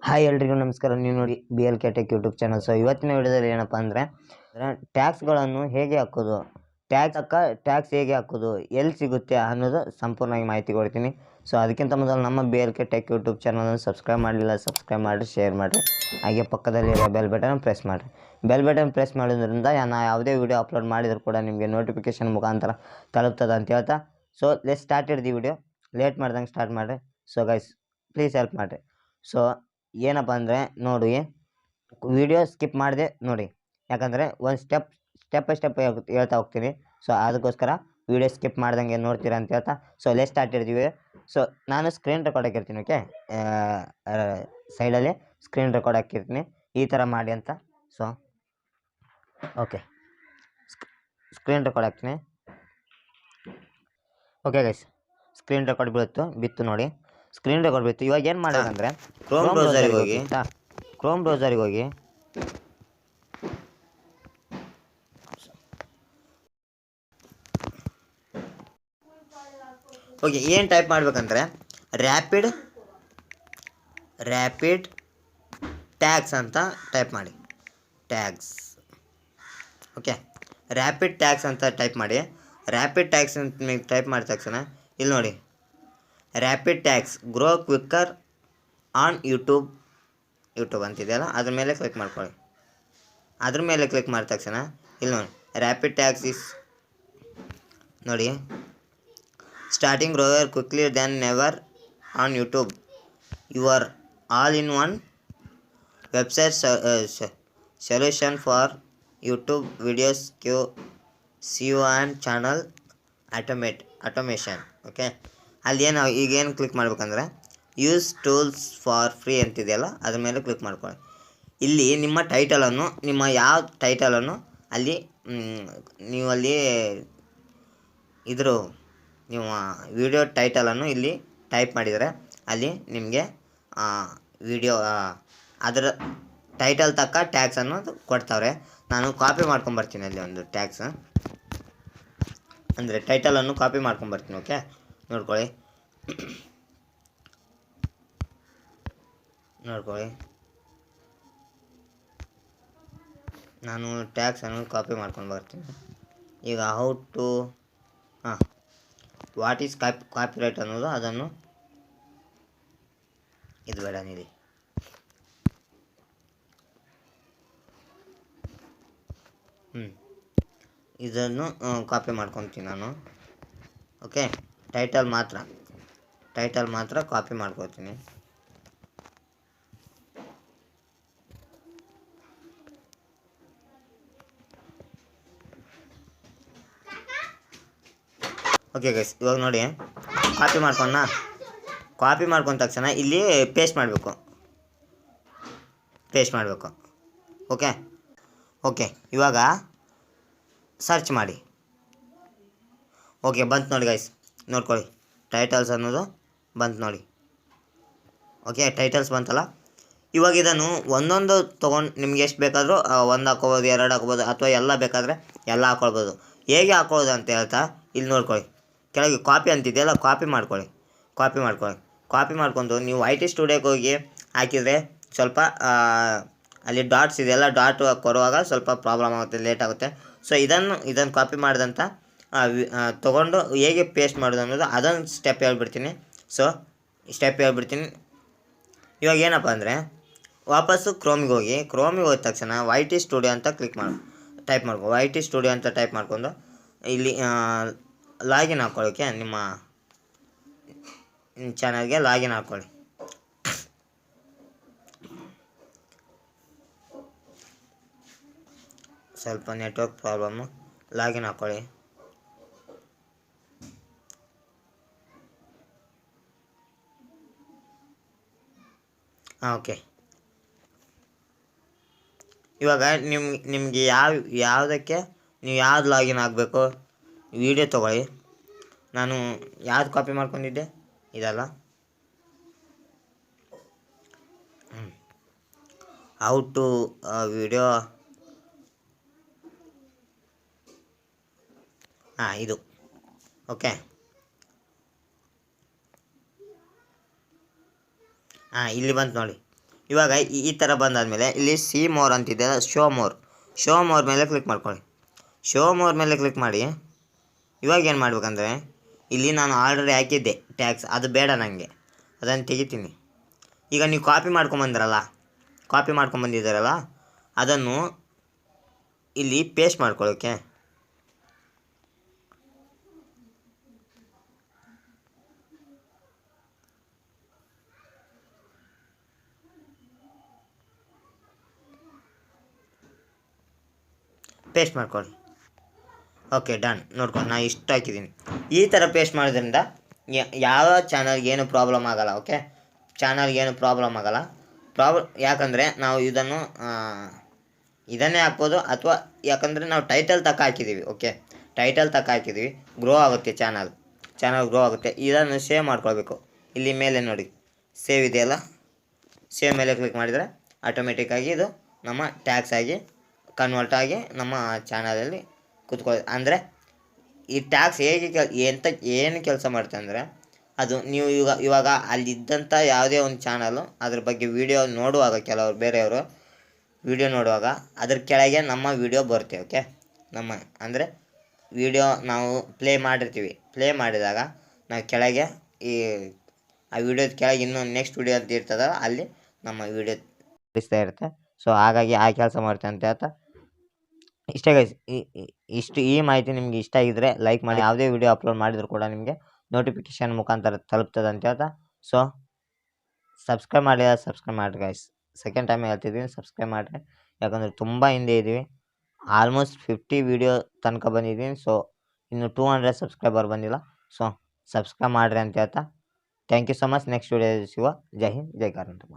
Hi ಎಲ್ರಿಗೂ ನಮಸ್ಕಾರ. ನೀವು ನೋಡಿ BLK tech YouTube channel. So ಇವತ್ತಿನ ವಿಡಿಯೋದಲ್ಲಿ ಏನಪ್ಪ ಅಂದರೆ ಟ್ಯಾಕ್ಸ್ಗಳನ್ನು ಹೇಗೆ ಹಾಕೋದು, ಟ್ಯಾಕ್ಸ್ ಹೇಗೆ ಹಾಕೋದು, ಎಲ್ಲಿ ಸಿಗುತ್ತೆ ಅನ್ನೋದು ಸಂಪೂರ್ಣವಾಗಿ ಮಾಹಿತಿ ಕೊಡ್ತೀನಿ. ಸೊ ಅದಕ್ಕಿಂತ ಮೊದಲು ನಮ್ಮ BLK ಟೆಕ್ ಯೂಟ್ಯೂಬ್ ಚಾನಲನ್ನು ಸಬ್ಸ್ಕ್ರೈಬ್ ಮಾಡಲಿಲ್ಲ, ಸಬ್ಸ್ಕ್ರೈಬ್ ಮಾಡಿ, ಶೇರ್ ಮಾಡಿರಿ. ಹಾಗೆ ಪಕ್ಕದಲ್ಲಿರೋ ಬೆಲ್ ಬಟನ್ ಪ್ರೆಸ್ ಮಾಡಿರಿ. ಬೆಲ್ ಬಟನ್ ಪ್ರೆಸ್ ಮಾಡೋದ್ರಿಂದ ನಾನು ಯಾವುದೇ ವಿಡಿಯೋ ಅಪ್ಲೋಡ್ ಮಾಡಿದರೂ ಕೂಡ ನಿಮಗೆ ನೋಟಿಫಿಕೇಷನ್ ಮುಖಾಂತರ ತಲುಪ್ತದೆ ಅಂತ ಹೇಳ್ತಾ, so let's started the video. Late ಮಾಡ್ದಂಗೆ ಸ್ಟಾರ್ಟ್ ಮಾಡಿರಿ. ಸೊ ಗೈಸ್ ಪ್ಲೀಸ್ ಹೆಲ್ಪ್ ಮಾಡಿರಿ. ಸೊ ಏನಪ್ಪ ಅಂದರೆ ನೋಡಿ, ವಿಡಿಯೋ ಸ್ಕಿಪ್ ಮಾಡಿದೆ ನೋಡಿ, ಯಾಕಂದರೆ ಒಂದು ಸ್ಟೆಪ್ ಬೈ ಸ್ಟೆಪ್ ಹೇಳ್ತಾ ಹೋಗ್ತೀನಿ. ಸೊ ಅದಕ್ಕೋಸ್ಕರ ವಿಡಿಯೋ ಸ್ಕಿಪ್ ಮಾಡ್ದಂಗೆ ನೋಡ್ತೀರಾ ಅಂತ ಹೇಳ್ತಾ, ಸೊ ಲೆಟ್ ಸ್ಟಾರ್ಟ್ ಇರ್ತೀವಿ. ಸೊ ನಾನು ಸ್ಕ್ರೀನ್ ರೆಕಾರ್ಡ್ ಹಾಕಿರ್ತೀನಿ, ಓಕೆ, ಸೈಡಲ್ಲಿ ಸ್ಕ್ರೀನ್ ರೆಕಾರ್ಡ್ ಹಾಕಿರ್ತೀನಿ, ಈ ಥರ ಮಾಡಿ ಅಂತ. ಸೊ ಓಕೆ, ಸ್ಕ್ರೀನ್ ರೆಕಾರ್ಡ್ ಹಾಕ್ತೀನಿ. ಓಕೆ ಗೈಸ್, ಸ್ಕ್ರೀನ್ ರೆಕಾರ್ಡ್ ಬಿತ್ತು ನೋಡಿ, ಸ್ಕ್ರೀನ್ ರೆಕಾರ್ಡ್ ಬಿತ್ತು. ಇವಾಗ ಏನು ಮಾಡೋದಂದರೆ ಕ್ರೋಮ್ ಬ್ರೌಸರಿಗೆ ಹೋಗಿ, ಓಕೆ, ಏನು ಟೈಪ್ ಮಾಡ್ಬೇಕಂದ್ರೆ ರ್ಯಾಪಿಡ್ ಟ್ಯಾಕ್ಸ್ ಅಂತ ಟೈಪ್ ಮಾಡಿ. ಟ್ಯಾಕ್ಸ್, ಓಕೆ, ರ್ಯಾಪಿಡ್ ಟ್ಯಾಕ್ಸ್ ಅಂತ ಟೈಪ್ ಮಾಡಿ. ರ್ಯಾಪಿಡ್ ಟ್ಯಾಕ್ಸ್ ಅಂತ ನೀವು ಟೈಪ್ ಮಾಡಿದ ತಕ್ಷಣ ಇಲ್ಲಿ ನೋಡಿ, rapid tax grow quicker on YouTube ಅಂತಿದೆಯಲ್ಲ, ಅದ್ರ ಮೇಲೆ ಕ್ಲಿಕ್ ಮಾಡ್ಕೊಳ್ಳಿ. ಅದ್ರ ಮೇಲೆ ಕ್ಲಿಕ್ ಮಾಡಿದ ತಕ್ಷಣ ಇಲ್ಲಿ ನೋಡಿ, ರ್ಯಾಪಿಡ್ ಟ್ಯಾಕ್ಸ್ ಇಸ್ ನೋಡಿ, starting grower quickly then never on YouTube, your all in one website solution for YouTube videos SEO and channel automation. Okay, ಅಲ್ಲಿ ಈಗೇನು ಕ್ಲಿಕ್ ಮಾಡ್ಬೇಕಂದ್ರೆ ಯೂಸ್ ಟೂಲ್ಸ್ ಫಾರ್ ಫ್ರೀ ಅಂತಿದೆಯಲ್ಲ, ಅದ್ರ ಮೇಲೆ ಕ್ಲಿಕ್ ಮಾಡ್ಕೊಳ್ಳಿ. ಇಲ್ಲಿ ನಿಮ್ಮ ಟೈಟಲನ್ನು, ನಿಮ್ಮ ಯಾವ ಟೈಟಲನ್ನು ಅಲ್ಲಿ ನೀವು ಅಲ್ಲಿ ನೀವು ವಿಡಿಯೋ ಟೈಟಲನ್ನು ಇಲ್ಲಿ ಟೈಪ್ ಮಾಡಿದರೆ ಅಲ್ಲಿ ನಿಮಗೆ ವಿಡಿಯೋ ಅದರ ಟೈಟಲ್ ತಕ್ಕ ಟ್ಯಾಕ್ಸ್ ಅನ್ನೋದು ಕೊಡ್ತಾವ್ರೆ. ನಾನು ಕಾಪಿ ಮಾಡ್ಕೊಂಬರ್ತೀನಿ ಅಲ್ಲಿ ಒಂದು ಟ್ಯಾಕ್ಸ್, ಅಂದರೆ ಟೈಟಲನ್ನು ಕಾಪಿ ಮಾಡ್ಕೊಂಬರ್ತೀನಿ. ಓಕೆ, ನೋಡ್ಕೊಳ್ಳಿ, ನಾನು ಟ್ಯಾಕ್ಸನ್ನು ಕಾಪಿ ಮಾಡ್ಕೊಂಡು ಬರ್ತೀನಿ. ಈಗ how to what is copyright ಅನ್ನೋದು, ಅದನ್ನು ಇದು ಬೇಡ ನೀಡಿ, ಇದನ್ನು ಕಾಪಿ ಮಾಡ್ಕೊತೀನಿ ನಾನು. ಓಕೆ, ಟೈಟಲ್ ಮಾತ್ರ ಕಾಪಿ ಮಾಡ್ಕೊತೀನಿ. ಓಕೆ ಗೈಸ್, ಇವಾಗ ನೋಡಿ, ಕಾಪಿ ಮಾಡ್ಕೊಂಡ ತಕ್ಷಣ ಇಲ್ಲಿ ಪೇಸ್ಟ್ ಮಾಡಬೇಕು. ಓಕೆ, ಇವಾಗ ಸರ್ಚ್ ಮಾಡಿ. ಓಕೆ, ಬಂತು ನೋಡಿ ಗೈಸ್, ನೋಡ್ಕೊಳ್ಳಿ, ಟೈಟಲ್ಸ್ ಅನ್ನೋದು ಬಂತು ನೋಡಿ. ಓಕೆ, ಟೈಟಲ್ಸ್ ಬಂತಲ್ಲ. ಇವಾಗ ಇದನ್ನು ಒಂದೊಂದು ತೊಗೊಂಡು ನಿಮ್ಗೆ ಎಷ್ಟು ಬೇಕಾದರೂ ಒಂದು ಹಾಕೋಬೋದು, ಎರಡು ಹಾಕೋಬೋದು, ಅಥವಾ ಎಲ್ಲ ಬೇಕಾದರೆ ಎಲ್ಲ ಹಾಕ್ಕೊಳ್ಬೋದು. ಹೇಗೆ ಹಾಕೊಳ್ಳೋದು ಅಂತ ಹೇಳ್ತಾ ಇಲ್ಲಿ ನೋಡ್ಕೊಳ್ಳಿ, ಕೆಳಗೆ ಕಾಪಿ ಅಂತಿದೆಯಲ್ಲ, ಕಾಪಿ ಮಾಡ್ಕೊಂಡು ನೀವು IT ಸ್ಟುಡಿಯೋಗೆ ಹೋಗಿ ಹಾಕಿದರೆ ಸ್ವಲ್ಪ ಅಲ್ಲಿ ಡಾಟ್ಸ್ ಇದೆಯಲ್ಲ, ಡಾಟ್ ಕೊಡುವಾಗ ಸ್ವಲ್ಪ ಪ್ರಾಬ್ಲಮ್ ಆಗುತ್ತೆ, ಲೇಟ್ ಆಗುತ್ತೆ. ಸೊ ಇದನ್ನು ಕಾಪಿ ಮಾಡಿದಂಥ ತೊಗೊಂಡು ಹೇಗೆ ಪೇಸ್ಟ್ ಮಾಡೋದು ಅನ್ನೋದು ಅದೊಂದು ಸ್ಟೆಪ್ ಹೇಳ್ಬಿಡ್ತೀನಿ. ಇವಾಗ ಏನಪ್ಪ ಅಂದರೆ ವಾಪಸ್ಸು ಕ್ರೋಮಿಗೆ ಹೋಗಿ ಹೋದ ತಕ್ಷಣ YT ಸ್ಟುಡಿಯೋ ಅಂತ ಟೈಪ್ ಮಾಡ್ಕೊಂಡು ಇಲ್ಲಿ ಲಾಗಿನ್ ಹಾಕ್ಕೊಳ್ಳೋಕ್ಕೆ, ನಿಮ್ಮ ಚಾನಲ್ಗೆ ಲಾಗಿನ್ ಹಾಕ್ಕೊಳ್ಳಿ. ಸ್ವಲ್ಪ ನೆಟ್ವರ್ಕ್ ಪ್ರಾಬ್ಲಮ್ಮು, ಲಾಗಿನ್ ಹಾಕ್ಕೊಳ್ಳಿ. ಓಕೆ, ಇವಾಗ ನಿಮಗೆ ಯಾವುದಕ್ಕೆ ನೀವು ಯಾವ್ದು ಲಾಗಿನ್ ಆಗಬೇಕು ವಿಡಿಯೋ ತೊಗೊಳ್ಳಿ. ನಾನು ಯಾವ್ದು ಕಾಪಿ ಮಾಡ್ಕೊಂಡಿದ್ದೆ ಇದಲ್ಲ, ಹೌ ಟು ವಿಡಿಯೋ, ಇದು. ಓಕೆ, ಇಲ್ಲಿ ಬಂತು ನೋಡಿ. ಇವಾಗ ಈ ಥರ ಬಂದಾದಮೇಲೆ ಇಲ್ಲಿ ಸಿ ಮೋರ್ ಅಂತಿದೆ, ಶೋ ಮೋರ್ ಮೇಲೆ ಕ್ಲಿಕ್ ಮಾಡ್ಕೊಳ್ಳಿ. ಶೋ ಮೋರ್ ಮೇಲೆ ಕ್ಲಿಕ್ ಮಾಡಿ. ಇವಾಗ ಏನು ಮಾಡ್ಬೇಕಂದ್ರೆ ಇಲ್ಲಿ ನಾನು ಆಲ್ರೆಡಿ ಹಾಕಿದ್ದೆ ಟ್ಯಾಕ್ಸ್, ಅದು ಬೇಡ ನನಗೆ, ಅದನ್ನು ತೆಗಿತೀನಿ. ಈಗ ನೀವು ಕಾಪಿ ಮಾಡ್ಕೊಂಬಂದಿದ್ದಾರಲ್ಲ ಅದನ್ನು ಇಲ್ಲಿ ಪೇಸ್ಟ್ ಮಾಡ್ಕೊಳ್ಳೋಕೆ. ಪೇಸ್ಟ್ ಮಾಡ್ಕೊಳ್ಳಿ. Okay, done. ನೋಡ್ಕೊಂಡು ನಾನು ಇಷ್ಟು ಹಾಕಿದ್ದೀನಿ. ಈ ಥರ ಪೇಸ್ಟ್ ಮಾಡೋದ್ರಿಂದ ಯಾವ ಚಾನಲ್ಗೆ ಏನು ಪ್ರಾಬ್ಲಮ್ ಆಗಲ್ಲ. ಓಕೆ, ಚಾನಲ್ಗೆ ಏನು ಪ್ರಾಬ್ಲಮ್ ಆಗಲ್ಲ. ಯಾಕಂದರೆ ನಾವು ಇದನ್ನೇ ಹಾಕ್ಬೋದು, ಅಥವಾ ಯಾಕಂದರೆ ನಾವು ಟೈಟಲ್ ತಕ್ಕ ಹಾಕಿದ್ದೀವಿ. ಓಕೆ, ಟೈಟಲ್ ತಕ್ಕ ಹಾಕಿದ್ದೀವಿ, ಗ್ರೋ ಆಗುತ್ತೆ ಚಾನಲ್ ಗ್ರೋ ಆಗುತ್ತೆ. ಇದನ್ನು ಸೇವ್ ಮಾಡ್ಕೊಳ್ಬೇಕು. ಇಲ್ಲಿ ಮೇಲೆ ನೋಡಿ ಸೇವ್ ಇದೆಯಲ್ಲ, ಸೇವ್ ಮೇಲೆ ಕ್ಲಿಕ್ ಮಾಡಿದರೆ ಆಟೋಮೆಟಿಕ್ಕಾಗಿ ಇದು ನಮ್ಮ ಟ್ಯಾಕ್ಸ್ ಆಗಿ ಕನ್ವರ್ಟ್ ಆಗಿ ನಮ್ಮ ಚಾನಲಲ್ಲಿ ಅಂದರೆ ಈ ಟ್ಯಾಕ್ಸ್ ಹೇಗೆ ಏನು ಕೆಲಸ ಮಾಡುತ್ತೆ ಅಂದರೆ, ಅದು ನೀವು ಇವಾಗ ಅಲ್ಲಿದ್ದಂಥ ಯಾವುದೇ ಒಂದು ಚಾನಲು ಅದ್ರ ಬಗ್ಗೆ ವಿಡಿಯೋ ನೋಡುವಾಗ, ಕೆಲವರು ಬೇರೆಯವರು ವಿಡಿಯೋ ನೋಡುವಾಗ ಅದ್ರ ಕೆಳಗೆ ನಮ್ಮ ವಿಡಿಯೋ ಬರುತ್ತೆ. ಓಕೆ, ಅಂದರೆ ವಿಡಿಯೋ ನಾವು ಪ್ಲೇ ಮಾಡಿದಾಗ ನಾವು ಕೆಳಗೆ ಆ ವಿಡಿಯೋದ ಕೆಳಗೆ ಇನ್ನೂ ನೆಕ್ಸ್ಟ್ ವಿಡಿಯೋ ಅಂತ ಇರ್ತದೆ, ಅಲ್ಲಿ ನಮ್ಮ ವಿಡಿಯೋ ತೋರಿಸ್ತಾ ಇರುತ್ತೆ. ಸೊ ಹಾಗಾಗಿ ಆ ಕೆಲಸ ಮಾಡುತ್ತೆ ಅಂತ ಹೇಳ್ತಾ ಇಷ್ಟೇ ಗೈಸ್. ಈ ಮಾಹಿತಿ ನಿಮಗೆ ಇಷ್ಟ ಆಗಿದ್ರೆ ಲೈಕ್ ಮಾಡಿ. ಯಾವುದೇ ವಿಡಿಯೋ ಅಪ್ಲೋಡ್ ಮಾಡಿದ್ರು ಕೂಡ ನಿಮಗೆ ನೋಟಿಫಿಕೇಶನ್ ಮುಖಾಂತರ ತಲುಪ್ತದೆ ಅಂತ ಹೇಳ್ತಾ, ಸೊ ಸಬ್ಸ್ಕ್ರೈಬ್ ಮಾಡಿ ಗೈಸ್. ಸೆಕೆಂಡ್ ಟೈಮ್ ಹೇಳ್ತಿದ್ದೀನಿ, ಸಬ್ಸ್ಕ್ರೈಬ್ ಮಾಡಿರಿ. ಯಾಕಂದರೆ ತುಂಬ ಹಿಂದೆ ಇದ್ದೀವಿ, ಆಲ್ಮೋಸ್ಟ್ 50 ವಿಡಿಯೋ ತನಕ ಬಂದಿದ್ದೀನಿ. ಸೊ ಇನ್ನು 200 ಸಬ್ಸ್ಕ್ರೈಬರ್ ಬಂದಿಲ್ಲ. ಸೊ ಸಬ್ಸ್ಕ್ರೈಬ್ ಮಾಡಿರಿ ಅಂತ ಹೇಳ್ತಾ thank you so much. Next video ಸಿಗುವ. ಜೈ ಹಿಂದ್, ಜೈ ಕರ್ನಾಟಕ.